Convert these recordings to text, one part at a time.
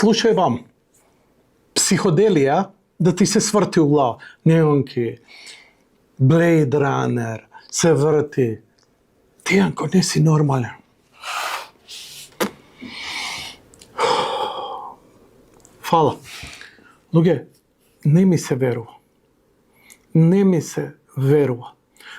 слушајвам психоделија да ти се сврти у глава. Неонки, Blade Runner, се врти. Ти, Јанко, не си нормален. Фала. Луѓе, не ми се верува. Не ми се верува.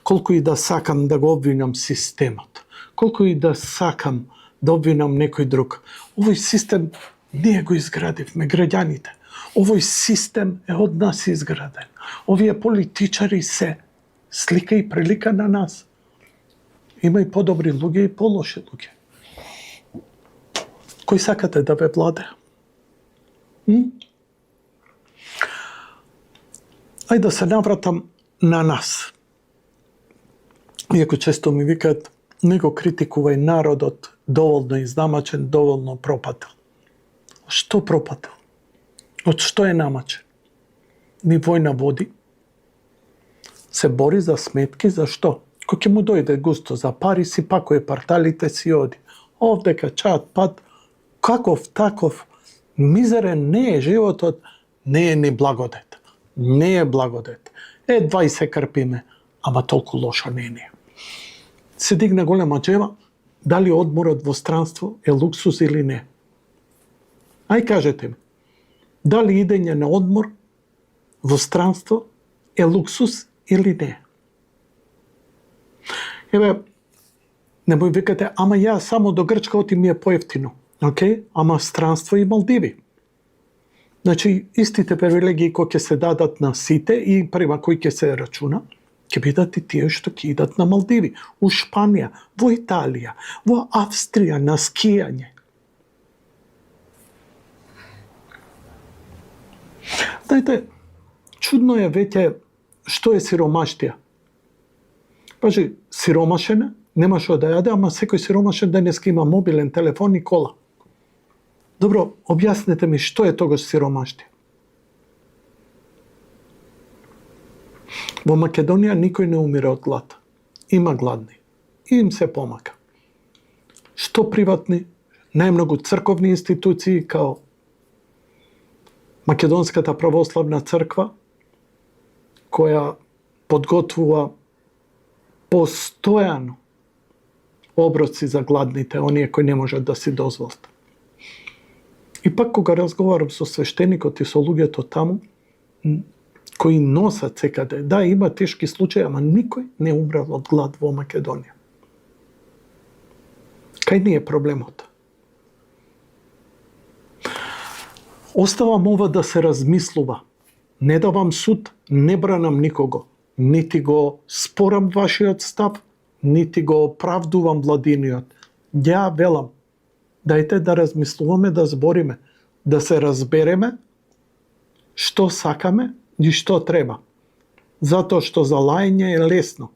Колку и да сакам да го обвинам системот, колку и да сакам да обвинам некој друг, овој систем ние го изградивме, граѓаните. Овој систем е од нас изграден. Овие политичари се слика и прилика на нас. Има и подобри луѓе и полоши луѓе. Кој сакате да ве владе? Ајде да се навратам на нас. Иако често ми викаат, не го критикувај народот, доволно изнамачен, доволно пропатил. Што пропатил? Од што е намачен? Ни војна води, се бори за сметки, за што? Кој ќе му дојде густо за пари, си пакуе парталите, си оди. Овдека чат пат, каков таков мизерен не е животот, не е ни благодет. Не е благодет. Едва и се крпиме, ама толку лошо не е. Се дигна голема джева, дали одморот во странство е луксус или не? Ај кажете ми, дали идење на одмор во странство е луксус или не? Еве, не мој викате, ама ја само до Грчка оти ми е поевтино. Океј, ама странство и Малдиви. Значи, истите привилегии кои ќе се дадат на сите и према кои ќе се рачуна, ќе бидат и тие што ќе идат на Малдиви, у Шпанија, во Италија, во Австрија, на скијање. Знаете, чудно е веќе што е сиромаштија. Пажи, сиромашен нема што да јаде, ама секој сиромашен денеска има мобилен телефон и кола. Добро, објаснете ми што е тогаш сиромаштија. Во Македонија никој не умира од глад. Има гладни. И им се помака. Што приватни, најмногу црковни институции, као Македонската православна црква, која подготвува постојано оброци за гладните, оние кои не можат да си дозволат. И пак кога разговарам со свештеникот и со луѓето таму, кои носат секаде, да, има тешки случаи, ама никој не умрел од глад во Македонија. Кај ни е проблемот? Оставам ова да се размислува. Не давам суд, не бранам никого. Нити го спорам вашиот став, нити го оправдувам владиниот. Ја велам, дајте да размислуваме, да збориме, да се разбереме што сакаме и што треба. Затоа што за лајање е лесно.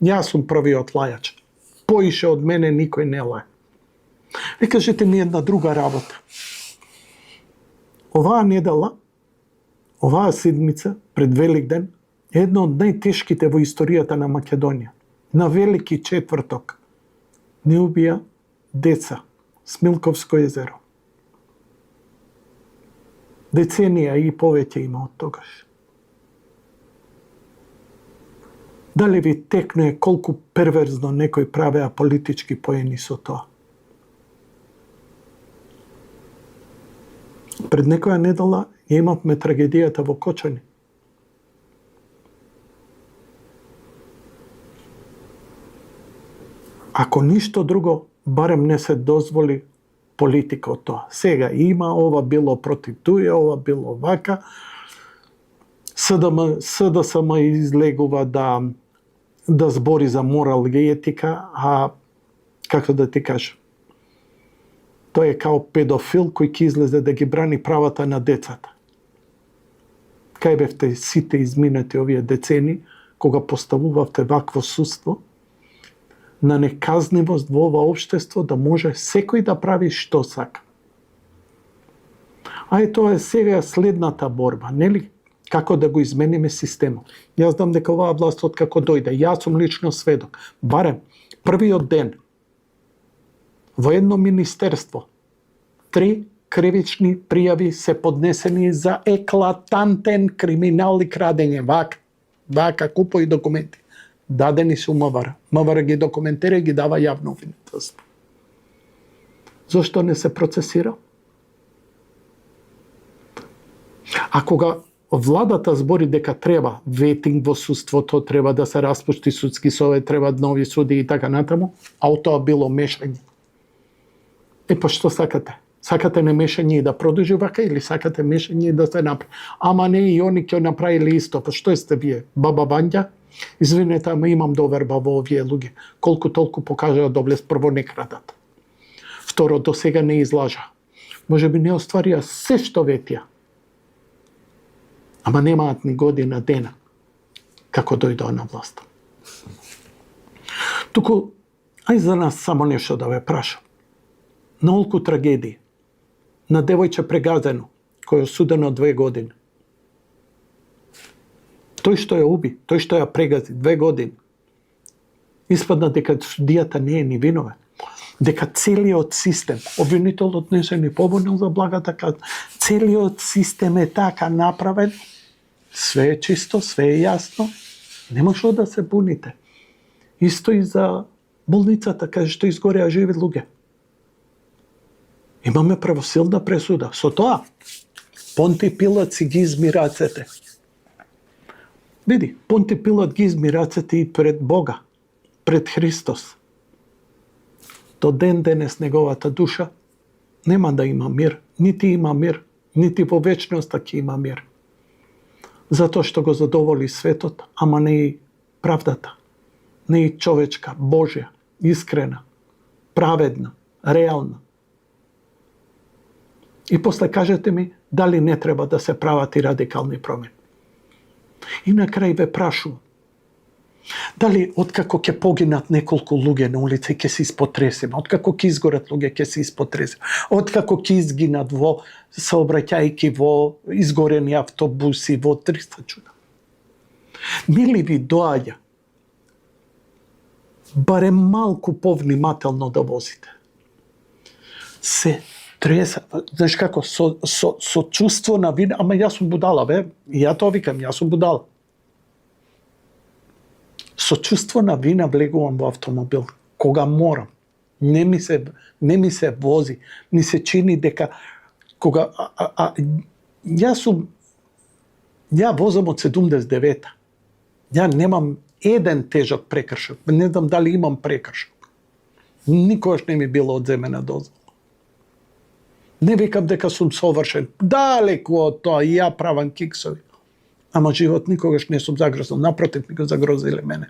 Јас сум првиот лајач. Поише од мене никој не лаја. И кажете ми една друга работа. Оваа недела, оваа седмица, пред Великден, е една од најтешките во историјата на Македонија. На Велики четврток не убија деца, Смилковско езеро. Деценија и повеќе има од тогаш. Дали ви текнуе колку перверзно некој правеа политички поени со тоа? Пред некоја недела имавме трагедијата во Кочани. Ако ништо друго, барем не се дозволи политика од тоа. Сега има, ова било против туја, ова било вака. СДСМ излегува да збори за морал и етика, а како да ти кажам, тој е као педофил кој ќе излезе да ги брани правата на децата. Кај бевте сите изминати овие децени, кога поставувавте вакво судство, на неказнивост во ова општество да може секој да прави што сака. А е тоа е сега следната борба, нели? Како да го измениме системот. Јас знам дека оваа власт од како дојде, јас сум лично сведок. Барем првиот ден во едно министерство 3 кривични пријави се поднесени за еклатантен криминал и крадење. Вака купови документи. Дадени се МВР. МВР ги документира и ги дава јавно обвинителство. Зошто не се процесира? А кога владата збори дека треба ветинг во судството, треба да се распушти судски совет, треба нови суди и така натаму, а од тоа било мешање. Па што сакате? Сакате не мешање и да продолжи вака или сакате мешање и да се направи? Ама не и они ќе направиле исто. Па што сте вие? Баба Вања? Извинете, ама имам доверба во овие луѓе. Колку толку покажаа доблест, прво не крадат. Второ, до сега не излажа. Може би не остварија се што ветија. Ама немаат ни година дена како дојдоа на власт. Туку, ај за нас само нешто да ве прашам. На олку трагедии, на девојче прегазено, кој е осудено 2 години. Тој што ја уби, тој што ја прегази 2 години, испадна дека судијата не е ни виновен, дека целиот систем, обвинителот не се ни побунил за благата казна, целиот систем е така направен, све е чисто, све е јасно, нема што да се буните. Исто и за болницата, каде што изгореа живи луѓе. Имаме правосилна пресуда. Со тоа, Понти Пилат си ги изми рацете. Види, Понти Пилат ги изми рацете и пред Бога, пред Христос. До ден денес неговата душа нема да има мир. Нити има мир, нити во вечноста ќе има мир. Затоа што го задоволи светот, ама не и правдата. Не и човечка, Божја, искрена, праведна, реална. И после кажете ми дали не треба да се прават и радикални промени. И на крај ве прашувам, дали откако ќе погинат неколку луѓе на улица ќе се испотресиме, откако ќе изгорат луѓе ќе се испотресиме, откако ќе изгинат во сообраќајки во изгорени автобуси, во 300 чуда. Нели ви доаѓа барем малку повнимателно да возите? Се треса, знаеш како, со чувство на вина, ама јас сум будала, бе, и ја тоа викам, јас сум будала. Со чувство на вина влегувам во автомобил, кога морам. Не ми се вози, ми се чини дека кога ја возам од 79-та. Ја немам еден тежок прекршок, не знам дали имам прекршок. Никогаш не ми било одземена дозвола. Не викам дека сум совршен, далеку од тоа, и ја правам киксови. Ама живот никогаш не сум загрозил, напротив ми го загрозиле мене.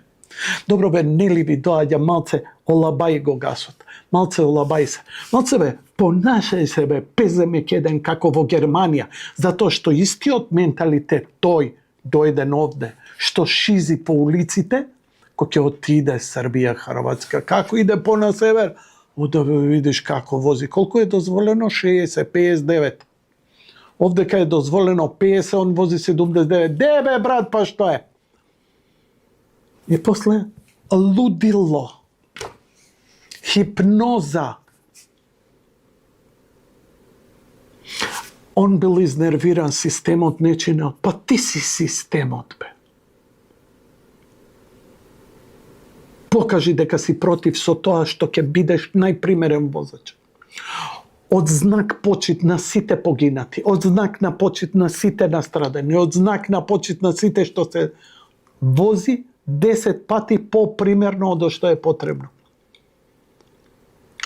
Добро бе, нели ви доаѓа малце олабај го гасот, малце олабај се. Малце бе, понашај се бе, пеземе кеден како во Германија, затоа што истиот менталитет тој дојден овде, што шизи по улиците, кој ќе отиде Србија, Хрватска, како иде по на север, да видиш како вози. Колку е дозволено? 60, 59. Овде кај е дозволено 50, он вози 79. Де бе, брат, па што е? И после лудило, хипноза. Он бил изнервиран, системот не чинел. Па ти си системот, бе. Покажи дека си против со тоа што ќе бидеш најпримерен возач. Од знак почит на сите погинати, од знак на почит на сите настрадени, од знак на почит на сите што се вози 10 пати попримерно од што е потребно.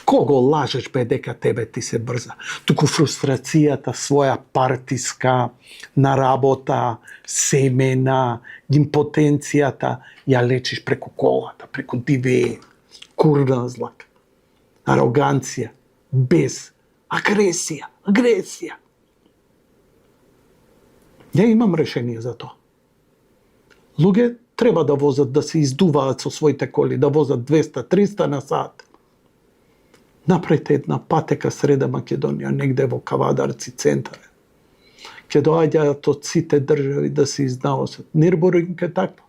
Кого лажеш бе дека тебе ти се брза? Туку фрустрацијата своја партиска, на работа, семена, импотенцијата ја лечиш преку колата, преку дивење, курназлак, ароганција, без, агресија. Ја имам решение за тоа. Луѓе треба да возат, да се издуваат со своите коли, да возат 200-300 на сат. Направите една патека среда Македонија, негде во Кавадарци центар. Ќе доаѓаат од сите држави да се изнавосат. Нирбуринг е такво.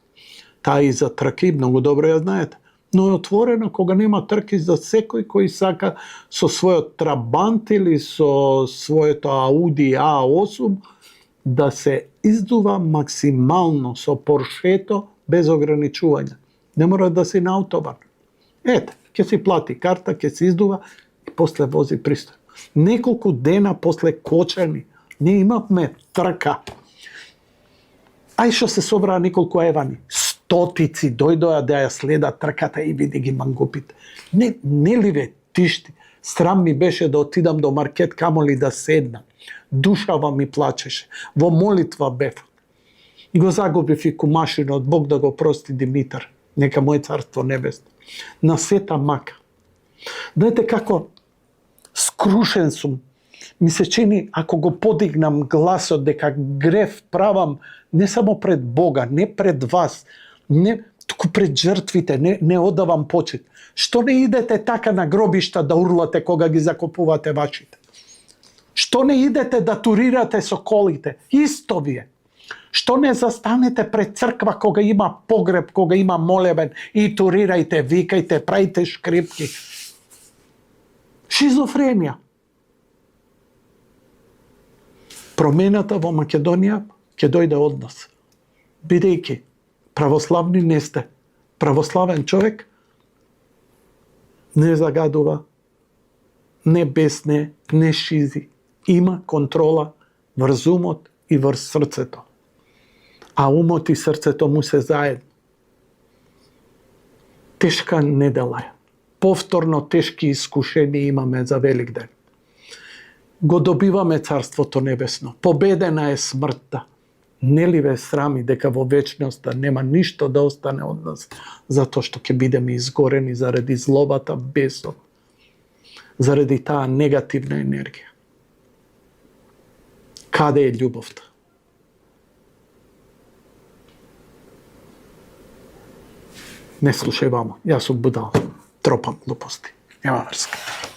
Таа и за траки, многу добро ја знаете. но е отворена кога нема трки за секој кој сака со својот Трабант или со своето Ауди А8 да се издува максимално со Поршето без ограничување. Не мора да си на автобан. Ете, ќе си плати карта, ќе се издува и после вози пристојно. Неколку дена после Кочани ние имавме трка. Ај што се собраа неколку евани. Стотици дојдоа да ја следат трката и види ги мангупите. Не ли ве тишти? Срам ми беше да отидам до маркет, камоли да седнам. Душава ми плачеше. Во молитва бев. Го загубив и кумашинот, Бог да го прости Димитар. Нека мој царство небесно. На сета мака. Знаете како скрушен сум. Ми се чини, ако го подигнам гласот дека грев правам не само пред Бога, не пред вас, не туку пред жртвите, не одавам почит. Што не идете така на гробишта да урлате кога ги закопувате вашите? Што не идете да турирате со колите? Исто вие. Што не застанете пред црква кога има погреб, кога има молебен и турирајте, викајте, правите шкрипки? Шизофренија. Промената во Македонија ќе дојде од нас. Бидејќи православни не сте. Православен човек не загадува, не бесне, не шизи. Има контрола врз умот и врз срцето. А умот и срцето му се заедно. Тешка недела е. Повторно тешки искушенија имаме за Велик ден. Го добиваме Царството Небесно. Победена е смртта. Не ли ве срами дека во вечноста нема ништо да остане од нас, затоа што ќе бидеме изгорени заради злобата, бесот, заради таа негативна енергија. Каде е љубовта? Не слушај вамо, јас сум будал, тропам глупости. Нема врска.